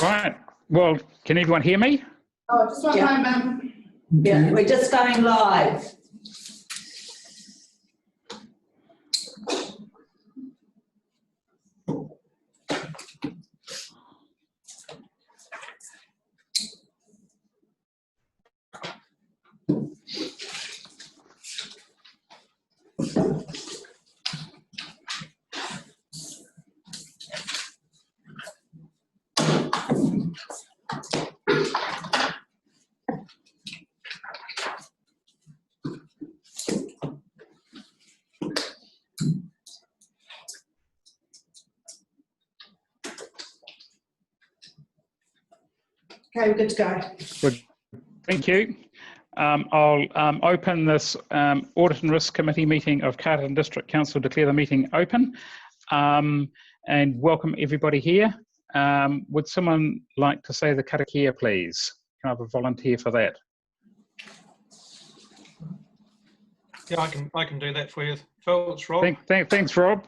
Right. Well, can everyone hear me? Oh, just one moment. Yeah, we're just going live. Okay, we're good to go. Good. Thank you. I'll open this Audit and Risk Committee meeting of Carterton District Council, declare the meeting open, and welcome everybody here. Would someone like to say the karakia, please? Can I have a volunteer for that? Yeah, I can do that for you. Phil, it's Rob. Thanks, Rob.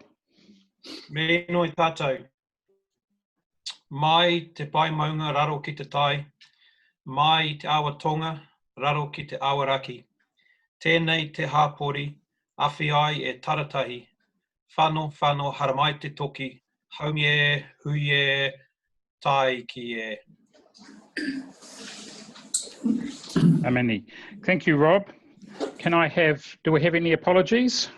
Me noi tātou. Mai te pai maunga raro ki te tai. Mai te awa tonga raro ki te awa raki. Tēnei te hāpori, awhi ai e taratahi. Whano haramai te toki. Haumie, huie, tai ki e. Ameni. Thank you, Rob. Do we have any apologies?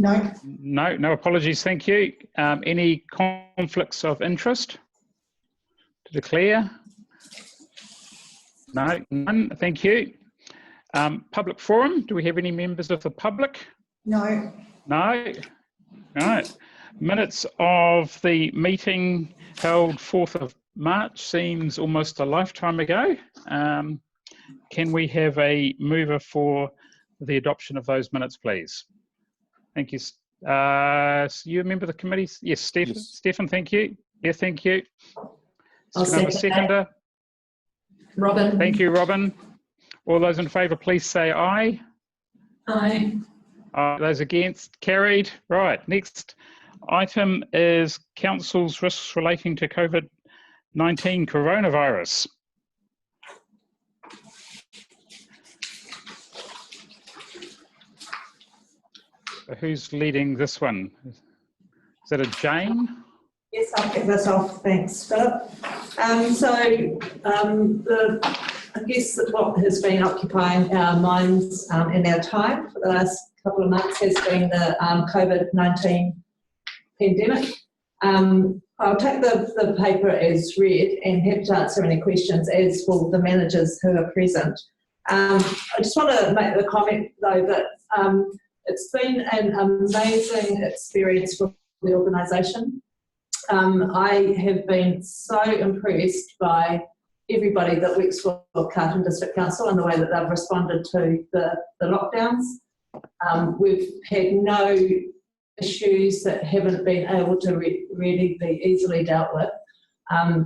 No. No apologies, thank you. Any conflicts of interest to declare? No, none, thank you. Public forum, do we have any members of the public? No. No? Right. Minutes of the meeting held 4th of March seems almost a lifetime ago. Can we have a mover for the adoption of those minutes, please? Thank you. You a member of the committee? Yes, Stephen. Yes. Stephen, thank you. Yeah, thank you. I'll seconder. Robin. Thank you, Robin. All those in favour, please say aye. Aye. Those against, carried. Right, next item is Council's risks relating to COVID-19 coronavirus. Who's leading this one? Is that a Jane? Yes, I'll kick this off. Thanks, Philip. I guess that what has been occupying our minds and our time for the last couple of months has been the COVID-19 pandemic. I'll take the paper as read and happy to answer any questions, as will the managers who are present. I just want to make the comment, though, that it's been an amazing experience for the organisation. I have been so impressed by everybody that works for Carterton District Council and the way that they've responded to the lockdowns. We've had no issues that haven't been able to really be easily dealt with.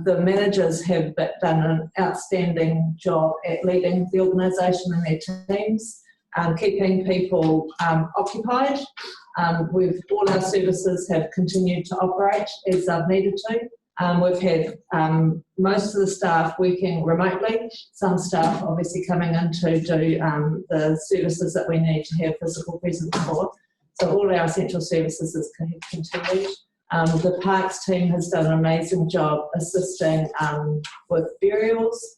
The managers have done an outstanding job at leading the organisation and their teams, keeping people occupied. All our services have continued to operate as they've needed to. We've had most of the staff working remotely, some staff obviously coming in to do the services that we need to have physical presence for. So all our essential services have continued. The parks team has done an amazing job assisting with burials.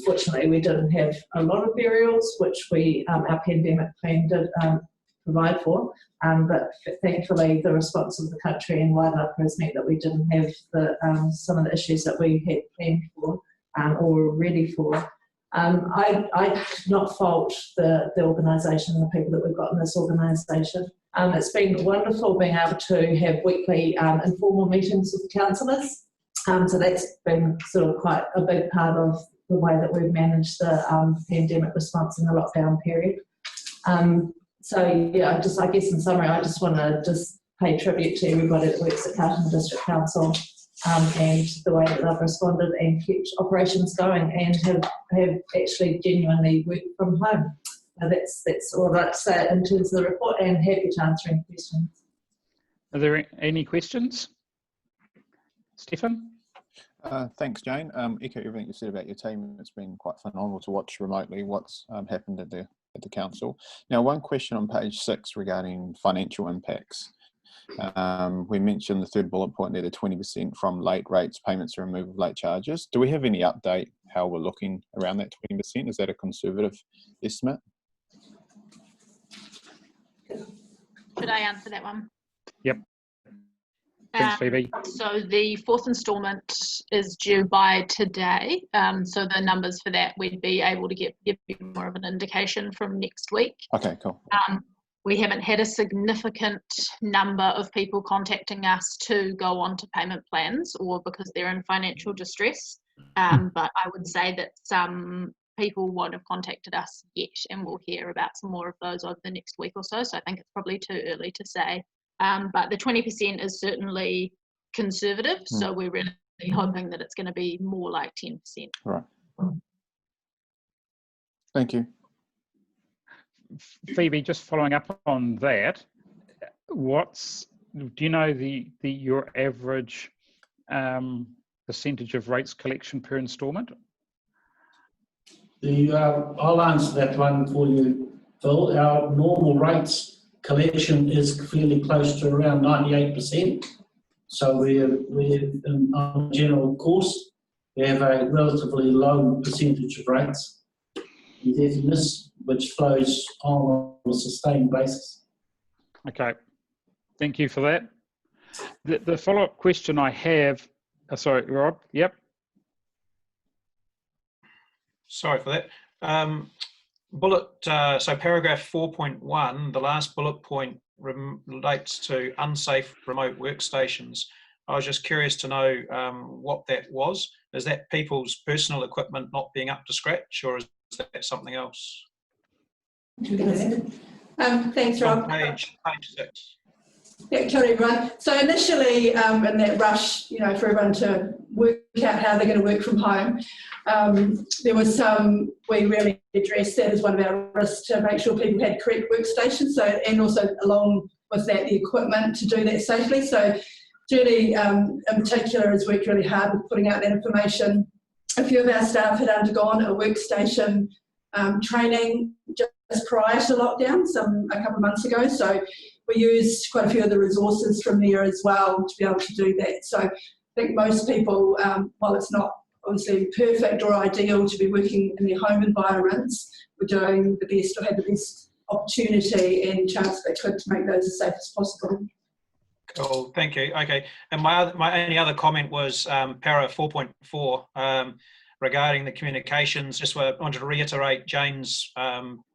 Fortunately, we didn't have a lot of burials, which our pandemic plan did provide for. But thankfully, the response of the country and wider has meant that we didn't have some of the issues that we had planned for or were ready for. I do not fault the organisation and the people that we've got in this organisation. It's been wonderful being able to have weekly informal meetings with the councillors. So that's been sort of quite a big part of the way that we've managed the pandemic response in the lockdown period. So yeah, I guess in summary, I just want to pay tribute to everybody that works at Carterton District Council and the way that they've responded and kept operations going and have actually genuinely worked from home. That's all I'd like to say in terms of the report, and happy to answer any questions. Are there any questions? Stephen? Thanks, Jane. Echo everything you said about your team. It's been quite phenomenal to watch remotely what's happened at the council. Now, one question on page 6 regarding financial impacts. We mentioned the third bullet point there, the 20% from late rates, payments, and removal of late charges. Do we have any update how we're looking around that 20%? Is that a conservative estimate? Should I answer that one? Yep. Thanks, Phoebe. So the fourth instalment is due by today. So the numbers for that, we'd be able to give you more of an indication from next week. Okay, cool. We haven't had a significant number of people contacting us to go on to payment plans or because they're in financial distress. But I would say that some people won't have contacted us yet, and we'll hear about some more of those over the next week or so. So I think it's probably too early to say. But the 20% is certainly conservative, so we're really hoping that it's going to be more like 10%. Right. Thank you. Phoebe, just following up on that, do you know your average percentage of rates collection per instalment? I'll answer that one for you, Phil. Our normal rates collection is fairly close to around 98%. So we're on a general course. We have a relatively low percentage of rates indebtedness, which flows on a sustained basis. Okay, thank you for that. The follow-up question I have, sorry, Rob, yep. Sorry for that. So paragraph 4.1, the last bullet point relates to unsafe remote workstations. I was just curious to know what that was. Is that people's personal equipment not being up to scratch, or is that something else? Thanks, Rob. On page 6. Yeah, kia ora, everyone. So initially, in that rush, for everyone to work out how they're going to work from home, there was we really addressed that as one of our risks to make sure people had correct workstations. So, and also along with that, the equipment to do that safely. So Julie, in particular, has worked really hard with putting out that information. A few of our staff had undergone a workstation training just prior to lockdown, a couple of months ago. So we used quite a few of the resources from there as well to be able to do that. So I think most people, while it's not obviously perfect or ideal to be working in their home environments, we're doing the best or had the best opportunity and chance they could to make those as safe as possible. Cool, thank you. Okay, and my only other comment was para 4.4 regarding the communications. Just wanted to reiterate Jane's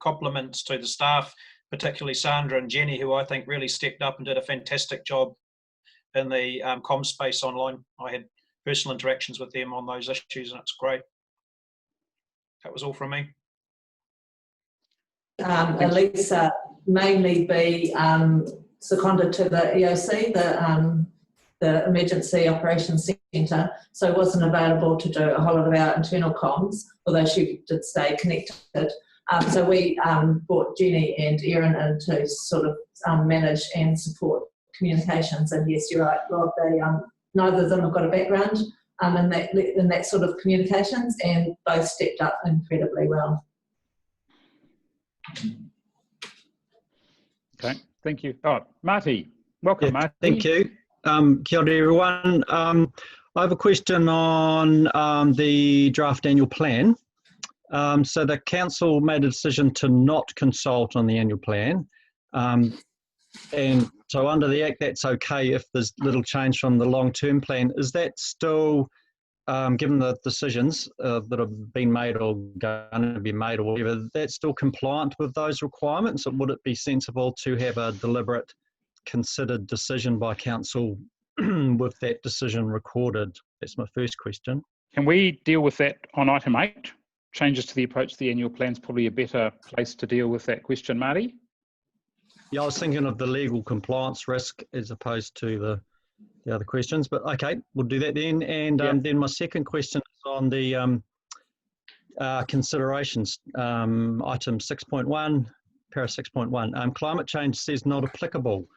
compliments to the staff, particularly Sandra and Jenny, who I think really stepped up and did a fantastic job in the comm space online. I had personal interactions with them on those issues, and it's great. That was all from me. Elisa mainly be seconded to the EOC, the Emergency Operations Centre, so wasn't available to do a whole lot of our internal comms, although she did stay connected. So we brought Jenny and Erin in to sort of manage and support communications. And yes, you're right, Rob, neither of them have got a background in that sort of communications, and both stepped up incredibly well. Okay, thank you. Oh, Marty, welcome, Yeah, Marty. thank you. Kia ora, everyone. I have a question on the draft annual plan. So the council made a decision to not consult on the annual plan. And so under the Act, that's okay if there's little change from the long-term plan. Is that still, given the decisions that have been made or going to be made or whatever, that's still compliant with those requirements? Or would it be sensible to have a deliberate, considered decision by council with that decision recorded? That's my first question. Can we deal with that on item 8? Changes to the approach to the annual plan is probably a better place to deal with that question, Marty. Yeah, I was thinking of the legal compliance risk as opposed to the other questions, but okay, we'll do that then. And then my second question is on the considerations, item 6.1, para 6.1. Climate change says not applicable.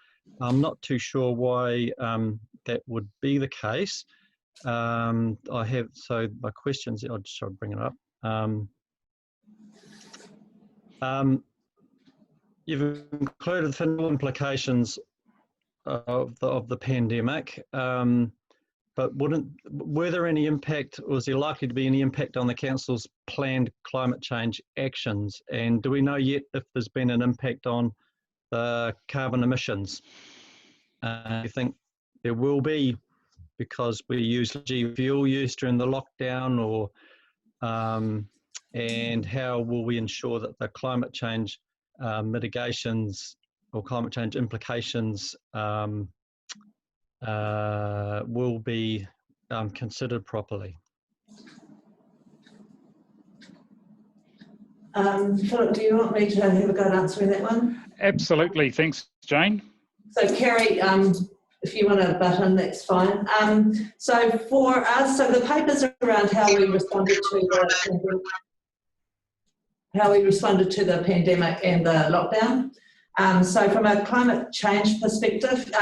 I'm not too sure why that would be the case. I have, so my questions, I'll just try to bring it up. You've included the financial implications of the pandemic, but were there any impact, or is there likely to be any impact on the council's planned climate change actions? And do we know yet if there's been an impact on the carbon emissions? I think there will be, because we use fuel use during the lockdown, or and how will we ensure that the climate change mitigations or climate change implications will be considered properly? Philip, do you want me to have a go at answering that one? Absolutely. Thanks, Jane. So Kerry, if you want to butt in, that's fine. So for us, so the papers around how we responded to the pandemic and the lockdown. So from a climate change perspective,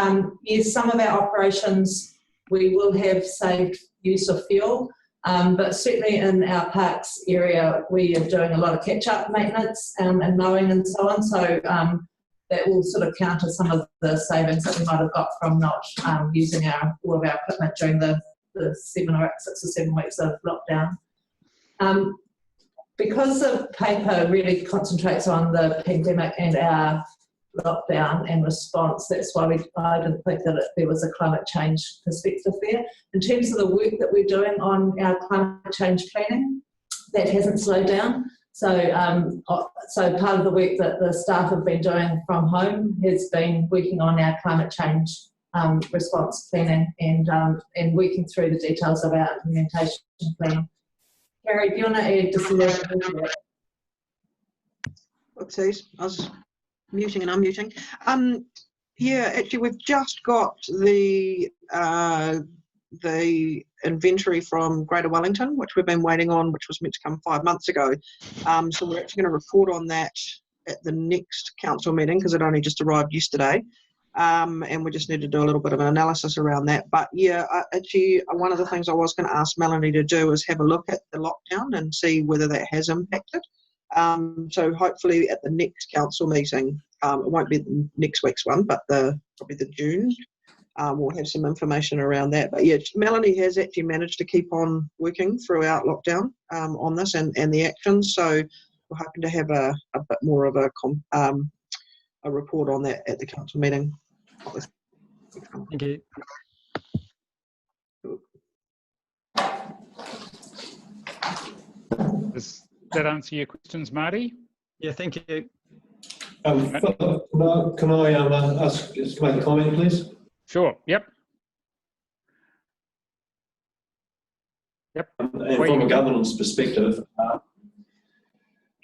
yes, some of our operations we will have saved use of fuel, but certainly in our parks area we are doing a lot of catch-up maintenance and mowing and so on. So that will sort of counter some of the savings that we might have got from not using all of our equipment during the 6 or 7 weeks of lockdown. Because the paper really concentrates on the pandemic and our lockdown and response, that's why I didn't think that there was a climate change perspective there. In terms of the work that we're doing on our climate change planning, that hasn't slowed down. So, so part of the work that the staff have been doing from home has been working on our climate change response planning and working through the details of our implementation plan. Gary, do you want to add just a little bit to that? Oopsies, I was muting and unmuting. Yeah, actually, we've just got the inventory from Greater Wellington, which we've been waiting on, which was meant to come 5 months ago. So we're actually going to report on that at the next council meeting, because it only just arrived yesterday. And we just need to do a little bit of an analysis around that. But yeah, actually, one of the things I was going to ask Melanie to do is have a look at the lockdown and see whether that has impacted. So hopefully at the next council meeting, it won't be the next week's one, but probably the June, we'll have some information around that. But yeah, Melanie has actually managed to keep on working throughout lockdown on this and the actions. So we're hoping to have a bit more of a report on that at the council meeting. Thank you. Does that answer your questions, Marty? Yeah, thank you. Can I ask to make a comment, please? Sure. Yep. And from a governance perspective,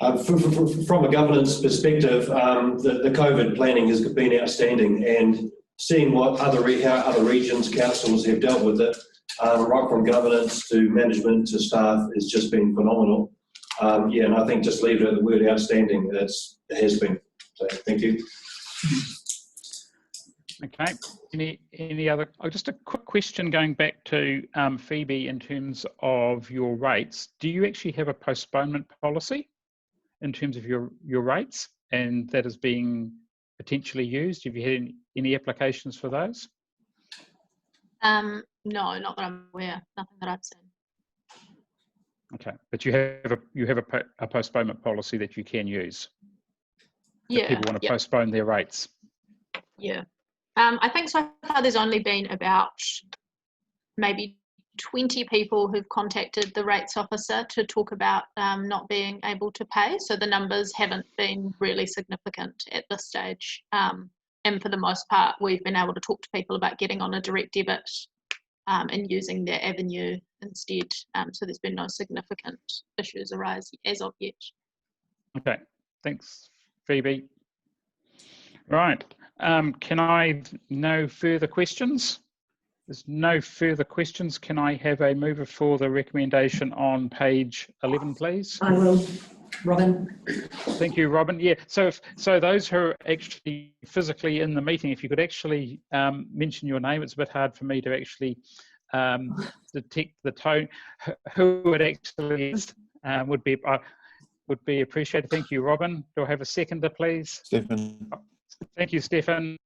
from a governance perspective, the COVID planning has been outstanding, and seeing how other regions, councils have dealt with it, right from governance to management to staff, has just been phenomenal. Yeah, and I think just leave it at the word outstanding. It has been. So thank you. Okay. Any other? Just a quick question going back to Phoebe in terms of your rates. Do you actually have a postponement policy in terms of your rates, and that is being potentially used? Have you had any applications for those? No, not that I'm aware. Nothing that I've seen. Okay, but you have a postponement policy that you can use. Yeah. If people want to postpone their rates. Yeah. I think so far there's only been about maybe 20 people who've contacted the rates officer to talk about not being able to pay. So the numbers haven't been really significant at this stage. And for the most part, we've been able to talk to people about getting on a direct debit and using their avenue instead. So there's been no significant issues arise as of yet. Okay, thanks, Phoebe. Right, can I, no further questions? There's no further questions. Can I have a mover for the recommendation on page 11, please? I will, Robin. Thank you, Robin. Yeah, so those who are actually physically in the meeting, if you could actually mention your name. It's a bit hard for me to actually detect the tone, who it actually is, would be appreciated. Thank you, Robin. Do I have a seconder, please? Stephen. Thank you, Stefan.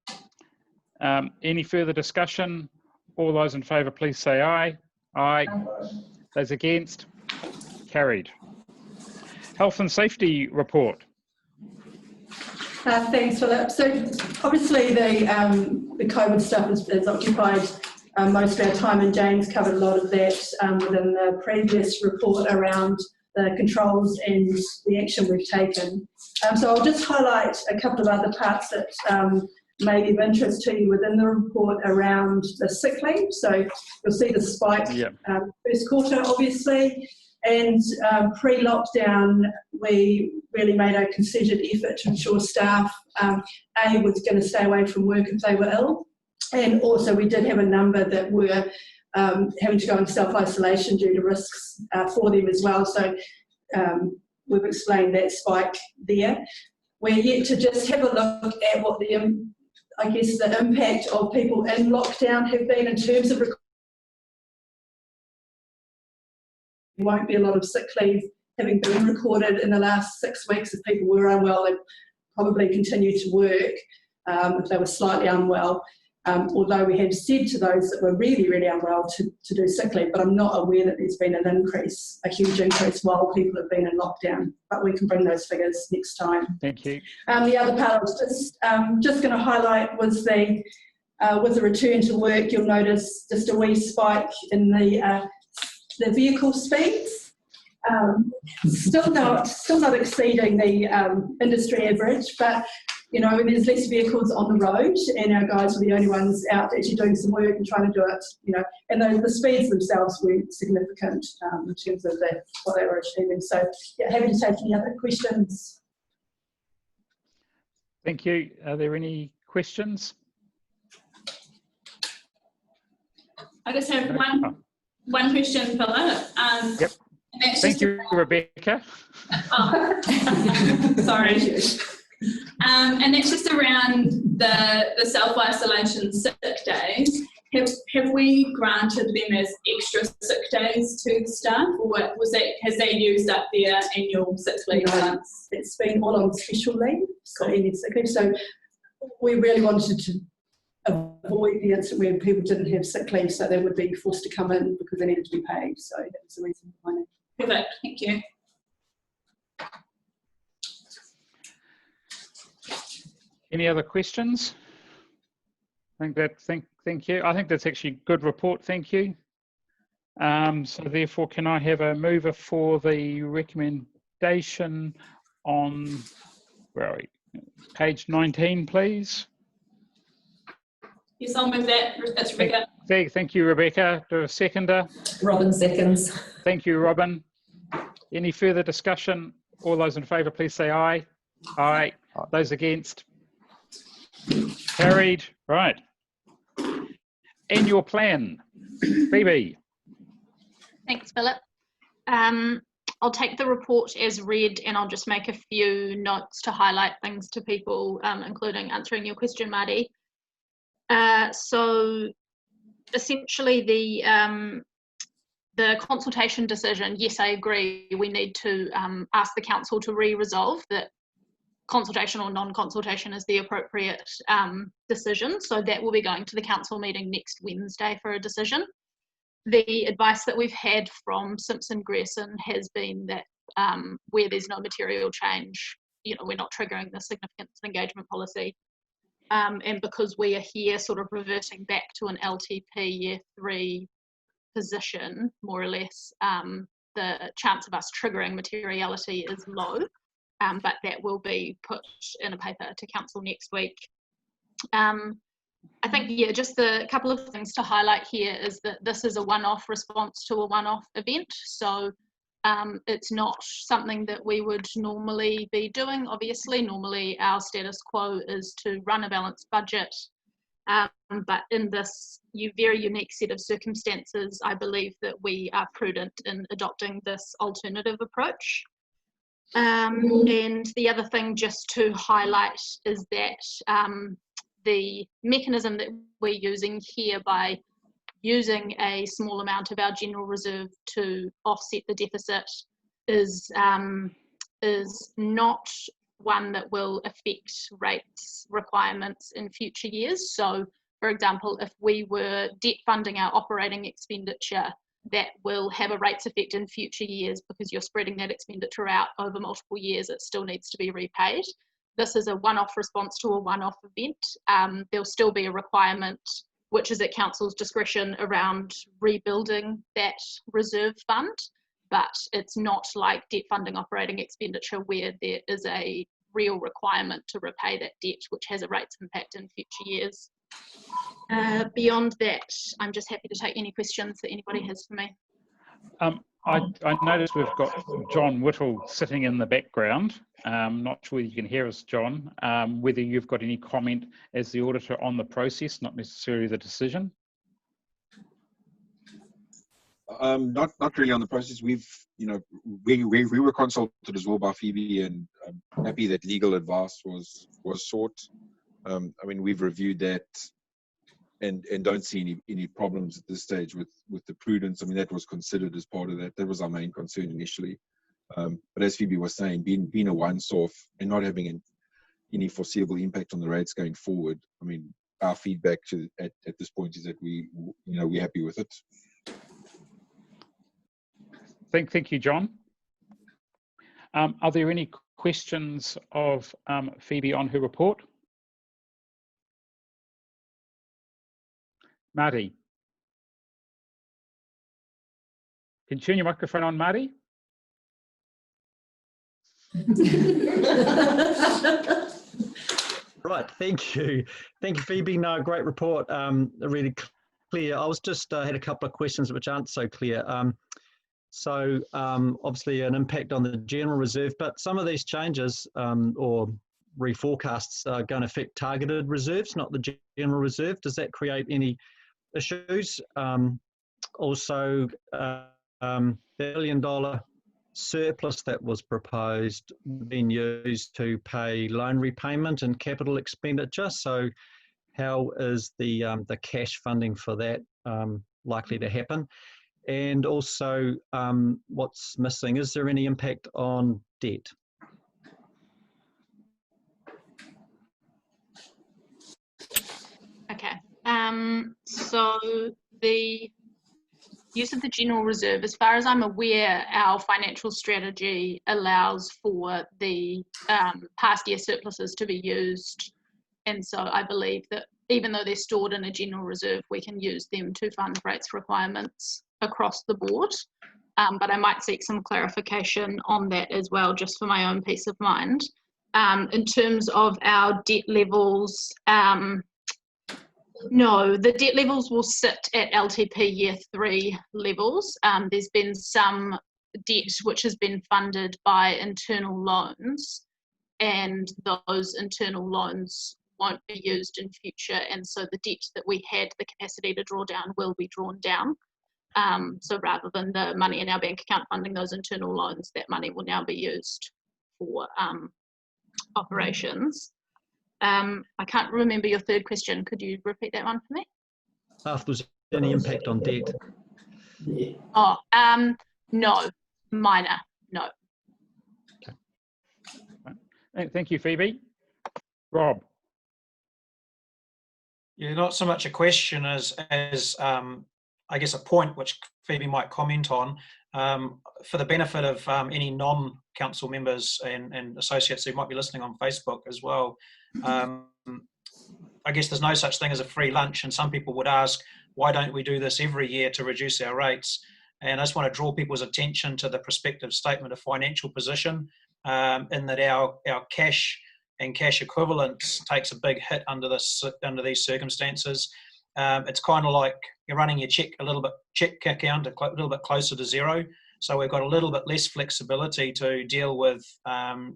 Any further discussion? All those in favour, please say aye. Aye. Those against? Carried. Health and safety report. Thanks, Philip. So obviously the COVID stuff has occupied most of our time, and James covered a lot of that within the previous report around the controls and the action we've taken. So I'll just highlight a couple of other parts that may be of interest to you within the report around the sick leave. So you'll see the spike first quarter, obviously, and pre-lockdown we really made a concerted effort to ensure staff was going to stay away from work if they were ill, and also we did have a number that were having to go into self-isolation due to risks for them as well. So we've explained that spike there. We're yet to just have a look at what the impact of people in lockdown have been in terms of. There won't be a lot of sick leave having been recorded in the last 6 weeks. If people were unwell, they'd probably continue to work if they were slightly unwell. Although we have said to those that were really, really unwell to do sick leave, but I'm not aware that there's been a huge increase while people have been in lockdown. But we can bring those figures next time. Thank you. The other part I was just going to highlight was the with the return to work, you'll notice just a wee spike in the vehicle speeds. Still not exceeding the industry average, but there's less vehicles on the road, and our guys were the only ones out actually doing some work and trying to do it. And the speeds themselves were significant in terms of what they were achieving. So, happy to take any other questions. Thank you. Are there any questions? I just have one question, Philip. Yep. Thank you, Rebecca. Oh, sorry. And that's just around the self-isolation sick days. Have we granted them as extra sick days to the staff, or has they used up their annual sick leave? No, it's been all on special leave, so any sick leave. So we really wanted to avoid the incident where people didn't have sick leave, so they would be forced to come in because they needed to be paid. So that was the reason behind it. Perfect. Thank you. Any other questions? Thank you. I think that's actually a good report. Thank you. So therefore, can I have a mover for the recommendation on page 19, please? Yes, I'll move that. That's Rebecca. Thank you, Rebecca. Do a seconder? Robin seconds. Thank you, Robin. Any further discussion? All those in favour, please say aye. Aye. Those against? Carried. Right. Annual plan. Phoebe. Thanks, Philip. I'll take the report as read, and I'll just make a few notes to highlight things to people, including answering your question, Marty. So essentially the consultation decision, yes, I agree, we need to ask the council to re-resolve that consultation or non-consultation is the appropriate decision. So that will be going to the council meeting next Wednesday for a decision. The advice that we've had from Simpson Grierson has been that where there's no material change, we're not triggering the significance of engagement policy. And because we are here sort of reverting back to an LTP year 3 position, more or less, the chance of us triggering materiality is low, but that will be put in a paper to council next week. I think, just a couple of things to highlight here is that this is a one-off response to a one-off event. So it's not something that we would normally be doing. Obviously, normally our status quo is to run a balanced budget. But in this very unique set of circumstances, I believe that we are prudent in adopting this alternative approach. And the other thing just to highlight is that the mechanism that we're using here by using a small amount of our general reserve to offset the deficit is not one that will affect rates requirements in future years. So, for example, if we were debt funding our operating expenditure, that will have a rates effect in future years because you're spreading that expenditure out over multiple years. It still needs to be repaid. This is a one-off response to a one-off event. There'll still be a requirement, which is at council's discretion, around rebuilding that reserve fund, but it's not like debt funding operating expenditure where there is a real requirement to repay that debt, which has a rates impact in future years. Beyond that, I'm just happy to take any questions that anybody has for me. I noticed we've got John Whittle sitting in the background. Not sure you can hear us, John. Whether you've got any comment as the auditor on the process, not necessarily the decision. Not really on the process. We were consulted as well by Phoebe, and I'm happy that legal advice was sought. I mean, we've reviewed that and don't see any problems at this stage with the prudence. I mean, that was considered as part of that. That was our main concern initially. But as Phoebe was saying, being a once-off and not having any foreseeable impact on the rates going forward, I mean, our feedback at this point is that we're happy with it. Thank you, John. Are there any questions of Phoebe on her report? Marty. Can you turn your microphone on, Marty? Right, thank you. Thank you, Phoebe. No, great report, really clear. I was just had a couple of questions which aren't so clear. So obviously an impact on the general reserve, but some of these changes or reforecasts are going to affect targeted reserves, not the general reserve. Does that create any issues? Also, $1 billion surplus that was proposed being used to pay loan repayment and capital expenditure. So how is the cash funding for that likely to happen? And also, what's missing? Is there any impact on debt? Okay, so the use of the general reserve, as far as I'm aware, our financial strategy allows for the past year surpluses to be used. And so I believe that even though they're stored in a general reserve, we can use them to fund rates requirements across the board. But I might seek some clarification on that as well, just for my own peace of mind. In terms of our debt levels, no, the debt levels will sit at LTP year 3 levels. There's been some debt which has been funded by internal loans, and those internal loans won't be used in future, and so the debt that we had the capacity to draw down will be drawn down. So rather than the money in our bank account funding those internal loans, that money will now be used for operations. I can't remember your third question. Could you repeat that one for me? If there's any impact on debt? Oh, no, minor, no. Okay. Thank you, Phoebe. Rob. Yeah, not so much a question as I guess a point which Phoebe might comment on, for the benefit of any non-council members and associates who might be listening on Facebook as well. I guess there's no such thing as a free lunch, and some people would ask, why don't we do this every year to reduce our rates? And I just want to draw people's attention to the prospective statement of financial position, in that our cash and cash equivalents takes a big hit under these circumstances. It's kind of like you're running your check account a little bit closer to zero. So we've got a little bit less flexibility to deal with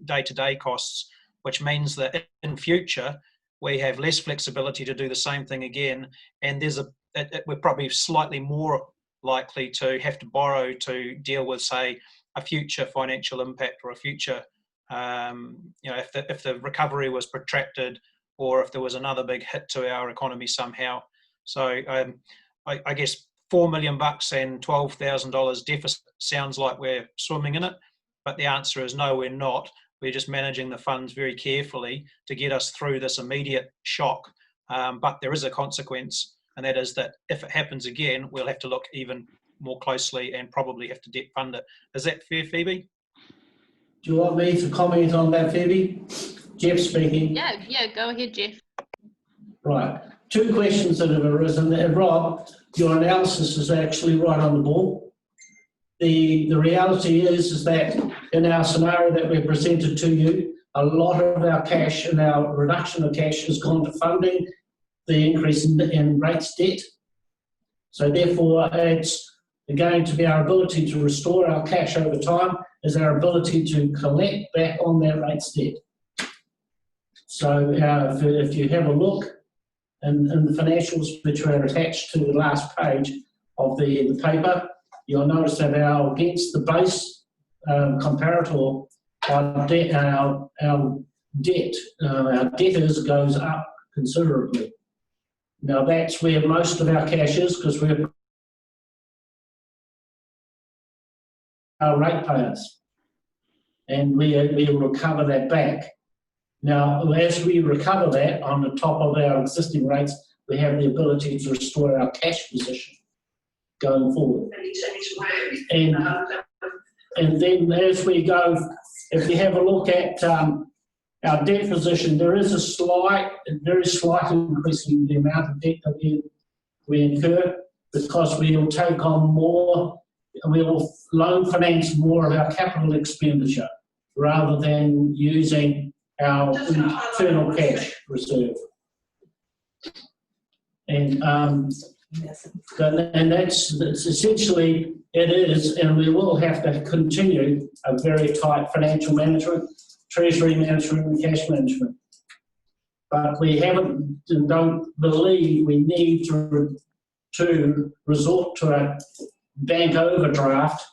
day-to-day costs, which means that in future we have less flexibility to do the same thing again. And we're probably slightly more likely to have to borrow to deal with, say, a future financial impact or a future, if the recovery was protracted or if there was another big hit to our economy somehow. So I guess $4 million and $12,000 deficit sounds like we're swimming in it, but the answer is no, we're not. We're just managing the funds very carefully to get us through this immediate shock. But there is a consequence, and that is that if it happens again, we'll have to look even more closely and probably have to debt fund it. Is that fair, Phoebe? Do you want me to comment on that, Phoebe? Jeff speaking. Yeah, go ahead, Jeff. Right. Two questions that have arisen. Rob, your analysis is actually right on the ball. The reality is that in our scenario that we presented to you, a lot of our cash and our reduction of cash has gone to funding the increase in rates debt. So therefore, it's going to be our ability to restore our cash over time is our ability to collect back on that rates debt. So if you have a look in the financials which are attached to the last page of the paper, you'll notice that against the base comparator, our debtors goes up considerably. Now that's where most of our cash is, because we're our ratepayers, and we will recover that back. Now, as we recover that on the top of our existing rates, we have the ability to restore our cash position going forward. And then as we go, if you have a look at our debt position, there is a very slight increase in the amount of debt that we incur, because we will take on more, we will loan finance more of our capital expenditure rather than using our internal cash reserve. And that's essentially it is, and we will have to continue a very tight financial management, treasury management and cash management. But we haven't and don't believe we need to resort to a bank overdraft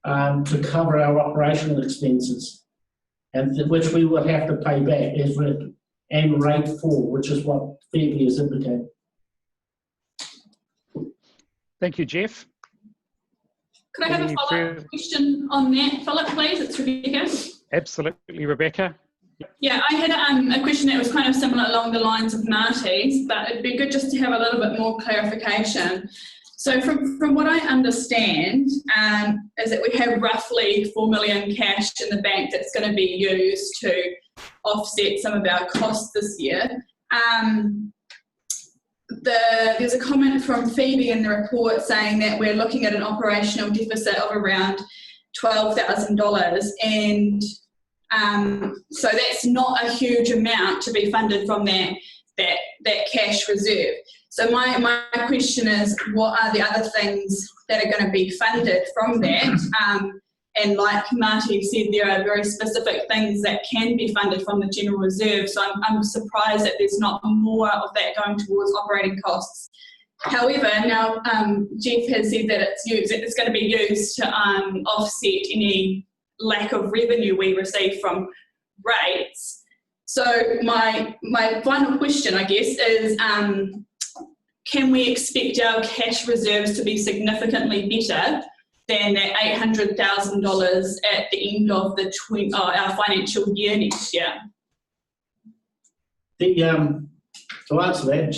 to cover our operational expenses, and which we will have to pay back as written, and rate 4, which is what Phoebe has indicated. Thank you, Jeff. Could I have a follow-up question on that, Philip, please? It's Rebecca. Absolutely, Rebecca. Yeah, I had a question that was kind of similar along the lines of Marty's, but it'd be good just to have a little bit more clarification. So from what I understand, is that we have roughly $4 million cash in the bank that's going to be used to offset some of our costs this year. There's a comment from Phoebe in the report saying that we're looking at an operational deficit of around $12,000, and so that's not a huge amount to be funded from that cash reserve. So my question is, what are the other things that are going to be funded from that? And like Marty said, there are very specific things that can be funded from the general reserve. So I'm surprised that there's not more of that going towards operating costs. However, now Jeff has said that it's going to be used to offset any lack of revenue we receive from rates. So my final question, I guess, is can we expect our cash reserves to be significantly better than that $800,000 at the end of our financial year next year? To answer that,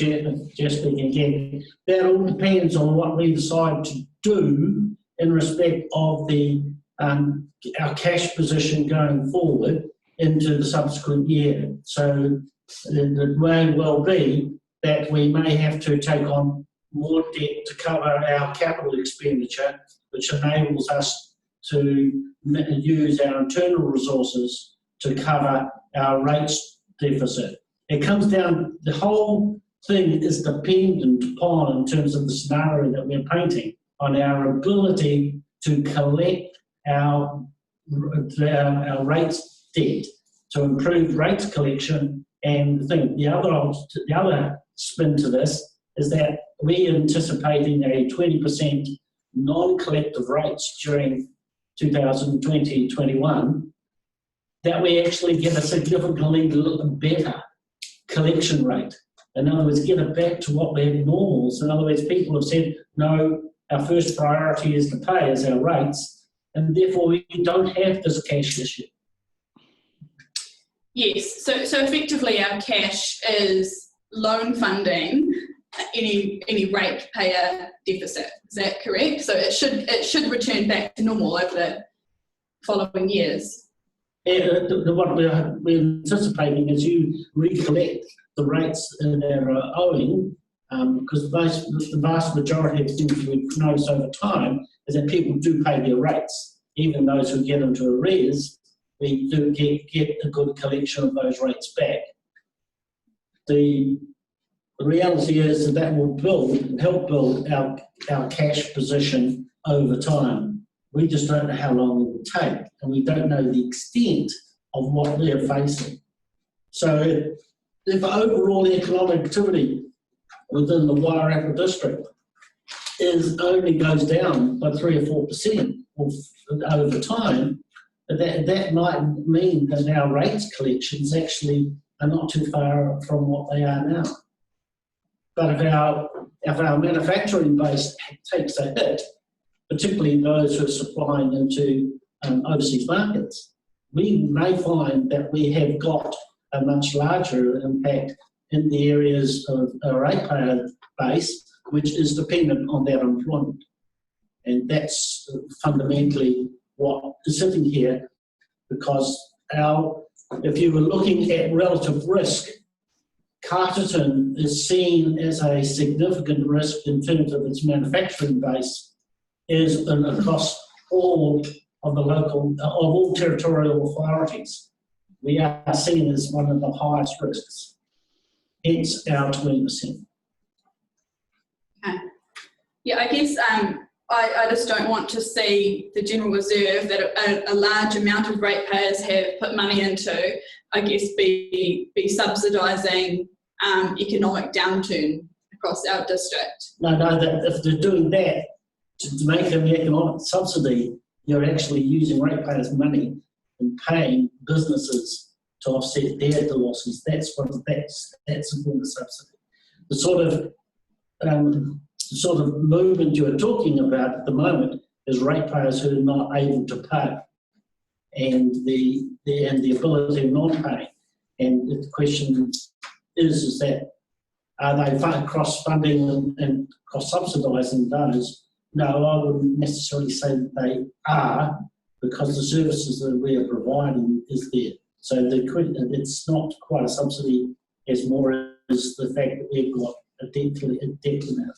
Jeff speaking again, that all depends on what we decide to do in respect of our cash position going forward into the subsequent year. So it may well be that we may have to take on more debt to cover our capital expenditure, which enables us to use our internal resources to cover our rates deficit. It comes down, the whole thing is dependent upon, in terms of the scenario that we're painting, on our ability to collect our rates debt, to improve rates collection. And the other spin to this is that we're anticipating a 20% non-collective rates during 2020-21, that we actually get a significantly better collection rate In other words, get it back to what we had normal. So in other words, people have said, no, our first priority is to pay as our rates, and therefore we don't have this cash issue. Yes, so effectively our cash is loan funding any ratepayer deficit. Is that correct? So it should return back to normal over the following years. And what we're anticipating is you recollect the rates that are owing, because the vast majority of things we've noticed over time is that people do pay their rates. Even those who get into arrears, we do get a good collection of those rates back. The reality is that will help build our cash position over time. We just don't know how long it will take, and we don't know the extent of what they're facing. So if overall economic activity within the Wairarapa district only goes down by 3 or 4% over time, that might mean that our rates collections actually are not too far from what they are now. But if our manufacturing base takes a hit, particularly those who are supplying into overseas markets, we may find that we have got a much larger impact in the areas of a ratepayer base, which is dependent on that employment. And that's fundamentally what is sitting here, because if you were looking at relative risk, Carterton is seen as a significant risk in terms of its manufacturing base, across all of all territorial authorities. We are seen as one of the highest risks, hence our 20%. Okay. Yeah, I guess I just don't want to see the General Reserve that a large amount of ratepayers have put money into, I guess, be subsidising economic downturn across our district. No, if they're doing that to make an economic subsidy, you're actually using ratepayers' money and paying businesses to offset their losses. That's a form of subsidy. The sort of movement you're talking about at the moment is ratepayers who are not able to pay, and the ability of not paying. And the question is that are they cross-funding and cross-subsidising those? No, I wouldn't necessarily say that they are, because the services that we are providing is there. So it's not quite a subsidy as more as the fact that we've got a debt limit.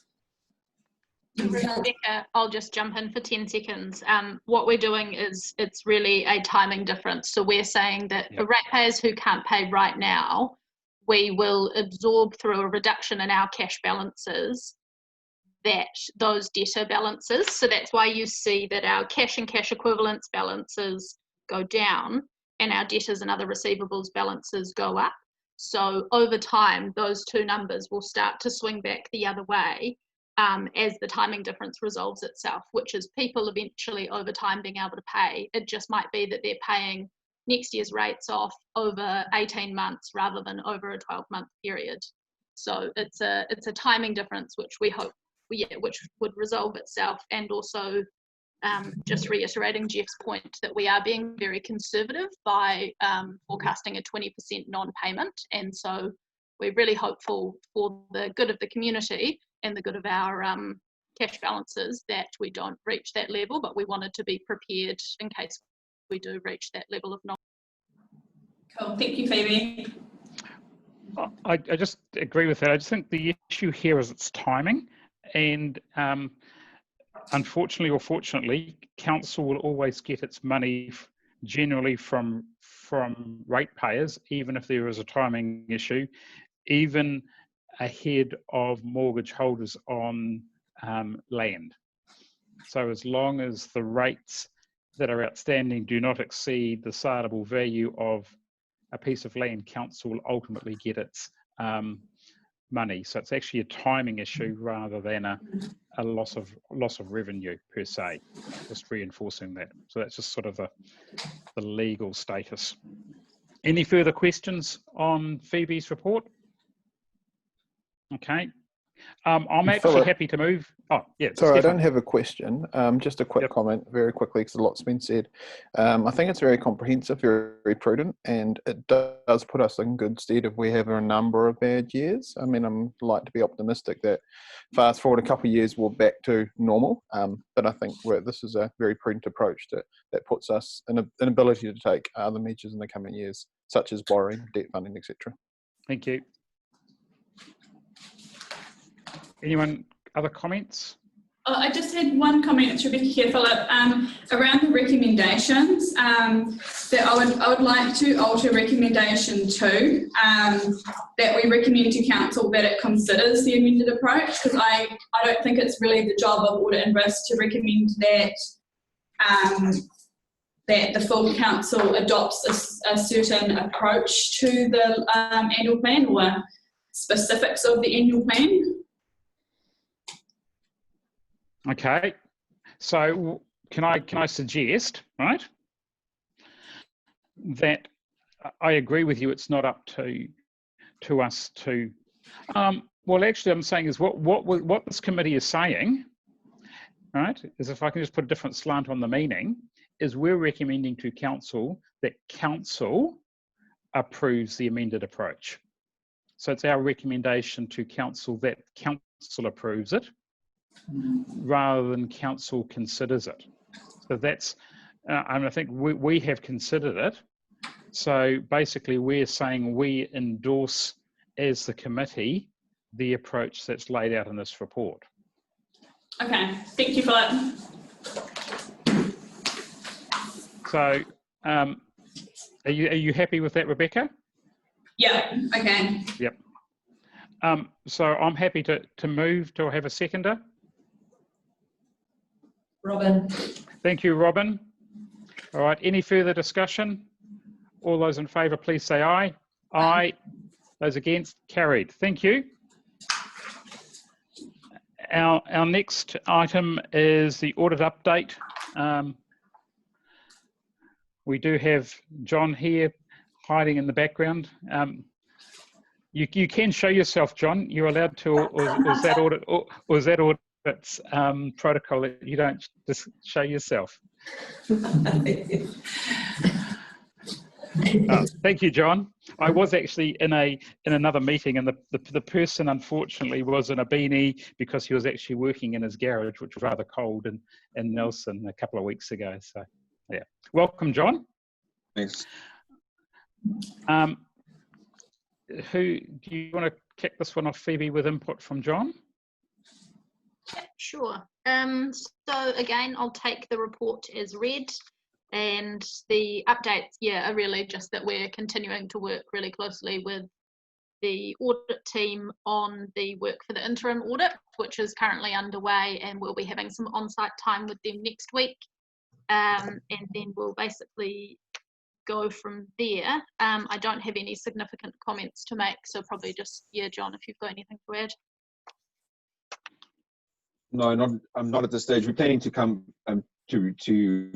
Rebecca, I'll just jump in for 10 seconds. What we're doing is it's really a timing difference. So we're saying that for ratepayers who can't pay right now, we will absorb through a reduction in our cash balances those debtor balances. So that's why you see that our cash and cash equivalents balances go down and our debtors and other receivables balances go up. So over time, those two numbers will start to swing back the other way as the timing difference resolves itself, which is people eventually over time being able to pay. It just might be that they're paying next year's rates off over 18 months rather than over a 12-month period. So it's a timing difference which we hope which would resolve itself. And also just reiterating Jeff's point that we are being very conservative by forecasting a 20% non-payment, and so we're really hopeful for the good of the community and the good of our cash balances that we don't reach that level, but we wanted to be prepared in case we do reach that level of non. Cool, thank you, Phoebe. I just agree with that. I just think the issue here is its timing, and unfortunately or fortunately, council will always get its money generally from ratepayers, even if there is a timing issue, even ahead of mortgage holders on land. So as long as the rates that are outstanding do not exceed the saleable value of a piece of land, council will ultimately get its money. So it's actually a timing issue rather than a loss of revenue per se. Just reinforcing that. So that's just sort of the legal status. Any further questions on Phoebe's report? Okay. I'm actually Philip. happy to move. Oh, yeah. Sorry, I Stefan. don't have a question. Just a quick Yep. comment very quickly because a lot's been said. I think it's very comprehensive, very prudent, and it does put us in good stead if we have a number of bad years. I mean, I'm like to be optimistic that fast forward a couple of years, we're back to normal. But I think this is a very prudent approach that puts us in an ability to take other measures in the coming years, such as borrowing, debt funding, etc. Thank you. Anyone, other comments? I just had one comment, it's Rebecca here, Philip, around the recommendations, that I would like to alter recommendation 2, that we recommend to council that it considers the amended approach, because I don't think it's really the job of Audit and Risk to recommend that that the full council adopts a certain approach to the annual plan or specifics of the annual plan. Okay, so can I suggest, right, that I agree with you. It's not up to us to. Well, actually, I'm saying is what this committee is saying, right, is if I can just put a different slant on the meaning, is we're recommending to council that council approves the amended approach. So it's our recommendation to council that council approves it, rather than council considers it. So that's, and I think we have considered it. So basically we're saying we endorse as the committee the approach that's laid out in this report. Okay, thank you, Philip. So are you happy with that, Rebecca? Yeah, okay. Yep. So I'm happy to move. Do I have a seconder? Robin. Thank you, Robin. All right, any further discussion? All those in favour, please say aye. Aye. Those against, carried. Thank you. Our next item is the audit update. We do have John here hiding in the background. You can show yourself, John. You're allowed to, or is that audit, or is that audit's protocol that you don't just show yourself? Thank you, John. I was actually in another meeting, and the person unfortunately was in a beanie because he was actually working in his garage, which was rather cold in Nelson a couple of weeks ago. So, yeah, welcome, John. Thanks. Who do you want to kick this one off, Phoebe, with input from John? Yeah, sure. So again, I'll take the report as read. And the updates, yeah, are really just that we're continuing to work really closely with the audit team on the work for the interim audit, which is currently underway, and we'll be having some on-site time with them next week. And then we'll basically go from there. I don't have any significant comments to make, so probably just, yeah, John, if you've got anything to add. No, not at this stage. We're planning to come to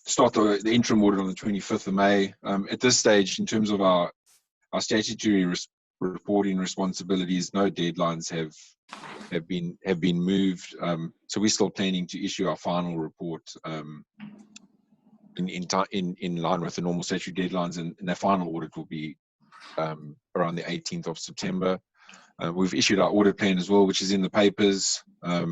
start the interim audit on the 25th of May. At this stage, in terms of our statutory reporting responsibilities, no deadlines have been moved. So we're still planning to issue our final report in line with the normal statutory deadlines, and the final audit will be around the 18th of September. We've issued our audit plan as well, which is in the papers. I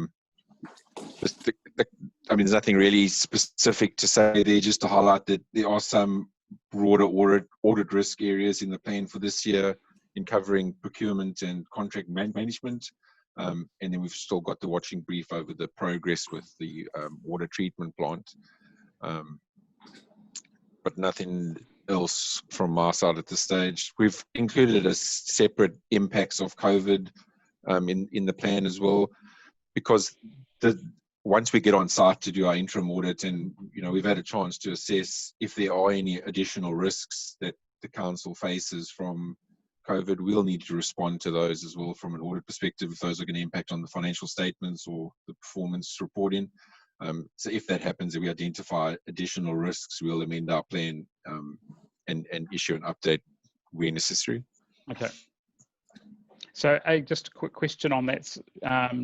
mean, there's nothing really specific to say there, just to highlight that there are some broader audit risk areas in the plan for this year in covering procurement and contract management. And then we've still got the watching brief over the progress with the water treatment plant. But nothing else from our side at this stage. We've included a separate impacts of COVID in the plan as well, because once we get on site to do our interim audit, and we've had a chance to assess if there are any additional risks that the council faces from COVID, we'll need to respond to those as well from an audit perspective, if those are going to impact on the financial statements or the performance reporting. So if that happens, if we identify additional risks, we'll amend our plan and issue an update where necessary. Okay. So just a quick question on that,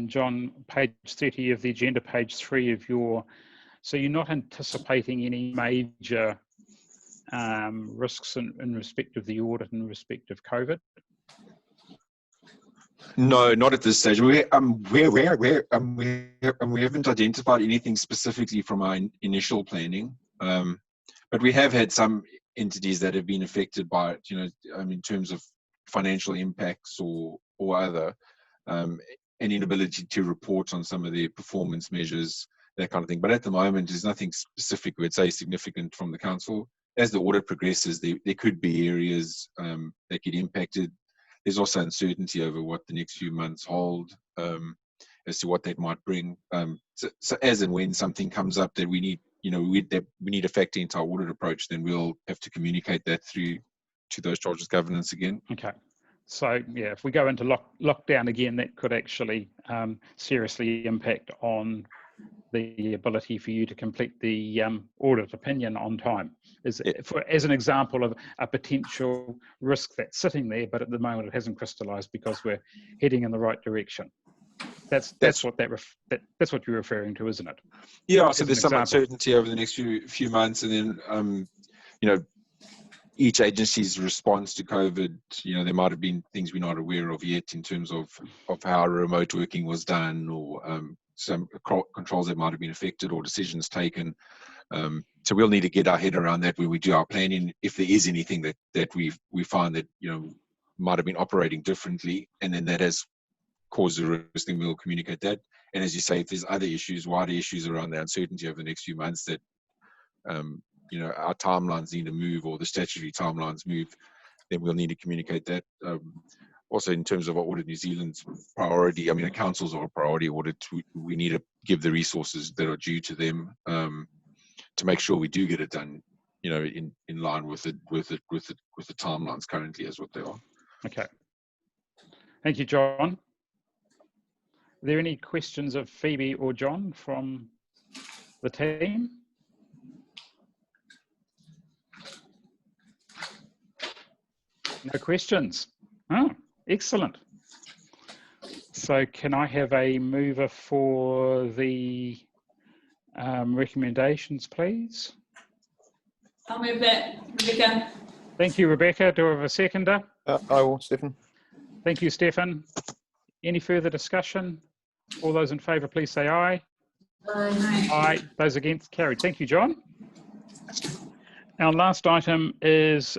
John, page 30 of the agenda, page 3 of your, so you're not anticipating any major risks in respect of the audit in respect of COVID? No, not at this stage. We haven't identified anything specifically from our initial planning, but we have had some entities that have been affected by it, in terms of financial impacts or other, an inability to report on some of their performance measures, that kind of thing. But at the moment, there's nothing specific, we'd say, significant from the council. As the audit progresses, there could be areas that get impacted. There's also uncertainty over what the next few months hold, as to what that might bring. So as and when something comes up that we need, we need to factor into our audit approach, then we'll have to communicate that through to those charges of governance again. Okay. So yeah, if we go into lockdown again, that could actually seriously impact on the ability for you to complete the audit opinion on time. As an example of a potential risk that's sitting there, but at the moment it hasn't crystallised because we're heading in the right direction. That's what you're referring to, isn't it? Yeah. So there's some uncertainty over the next few months, and then each agency's response to COVID, there might have been things we're not aware of yet in terms of how remote working was done, or some controls that might have been affected or decisions taken. So we'll need to get our head around that when we do our planning. If there is anything that we find that might have been operating differently, and then that has caused a risk, then we'll communicate that. And as you say, if there's other issues, wider issues around the uncertainty over the next few months that our timelines need to move, or the statutory timelines move, then we'll need to communicate that. Also, in terms of Audit New Zealand's priority, the council's our priority audit, we need to give the resources that are due to them to make sure we do get it done, in line with the timelines currently as what they are. Okay. Thank you, John. Are there any questions of Phoebe or John from the team? No questions. Oh, excellent. So can I have a mover for the recommendations, please? I'll move that, Rebecca. Thank you, Rebecca. Do I have a seconder? I will, Stefan. Thank you, Stefan. Any further discussion? All those in favour, please say aye. Aye. Aye. Those against, carried. Thank you, John. Our last item is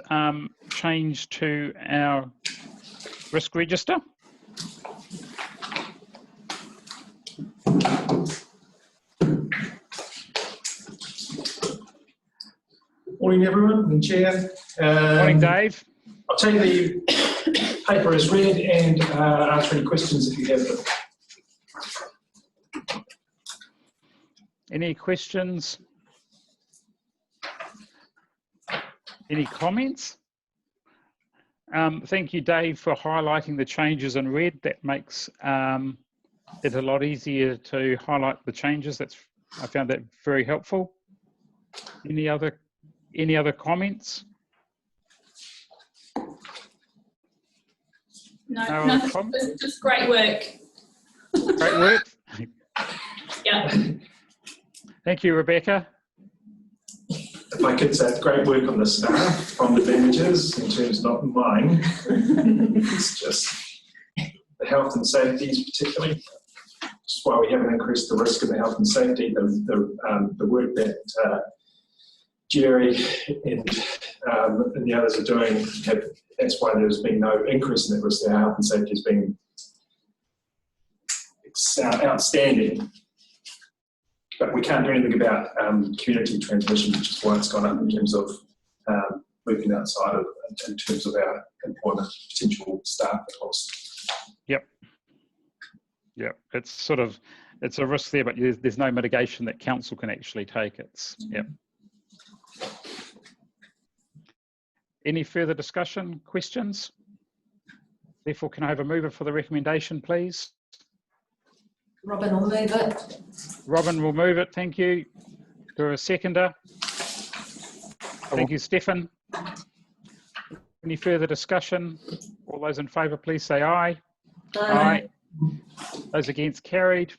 change to our risk register. Morning, everyone. I'm Chair. Morning, Dave. I'll take the paper as read and answer any questions if you have them. Any questions? Any comments? Thank you, Dave, for highlighting the changes in red. That makes it a lot easier to highlight the changes. I found that very helpful. Any other comments? No, nothing. Just great work. Great work. Yeah. Thank you, Rebecca. If I could say great work on the staff, on the managers, in terms not mine. It's just the health and safety, particularly. Just why we haven't increased the risk of the health and safety. The work that Jerry and the others are doing, that's why there's been no increase in that risk. Our health and safety has been outstanding. But we can't do anything about community transmission, which is why it's gone up in terms of working outside of, in terms of our employment potential staff costs. Yep. Yep. It's a risk there, but there's no mitigation that council can actually take. Yep. Any further discussion, questions? Therefore, can I have a mover for the recommendation, please? Robin will move it. Robin will move it, thank you. Do I have a seconder? Thank you, Stefan. Any further discussion? All those in favour, please say aye. Aye. Those against carried.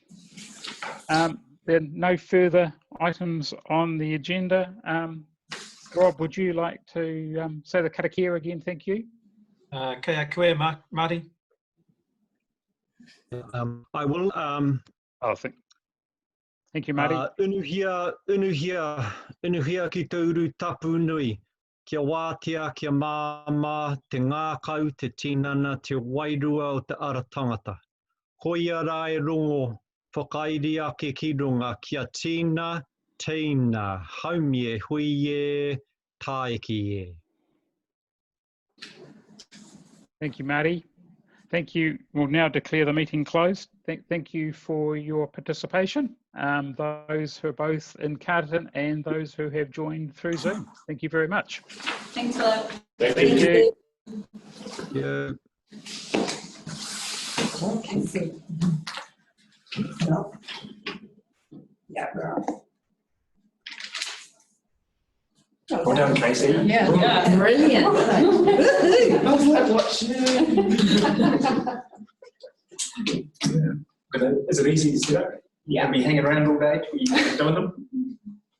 There are no further items on the agenda. Rob, would you like to say the karakia again? Thank you. Kia koe, Marty. I will. Thank you, Marty. Unuhia ki tauru tapu nui. Kia wātea, kia māma, te ngākau, te tinana, te wairua o te ara tangata. Hoia rai rongo, whakairi ake ki runga, kia tīna, haumie, huie, taeki e. Thank you, Marty. Thank you. We'll now declare the meeting closed. Thank you for your participation, those who are both in Carterton and those who have joined through Zoom. Thank you very much. Thanks a lot. Thank you. Yeah. Well done, Casey. Yeah, brilliant. I was like, watching. Is it easy to set up? You can be hanging around all day doing them?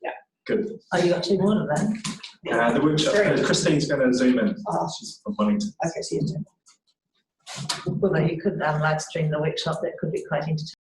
Yeah. Good. Oh, you got 2 more of them? The workshop, Christine's going to zoom in. She's from Wellington. Okay, so you do. Well, you could live stream the workshop. That could be quite entertaining.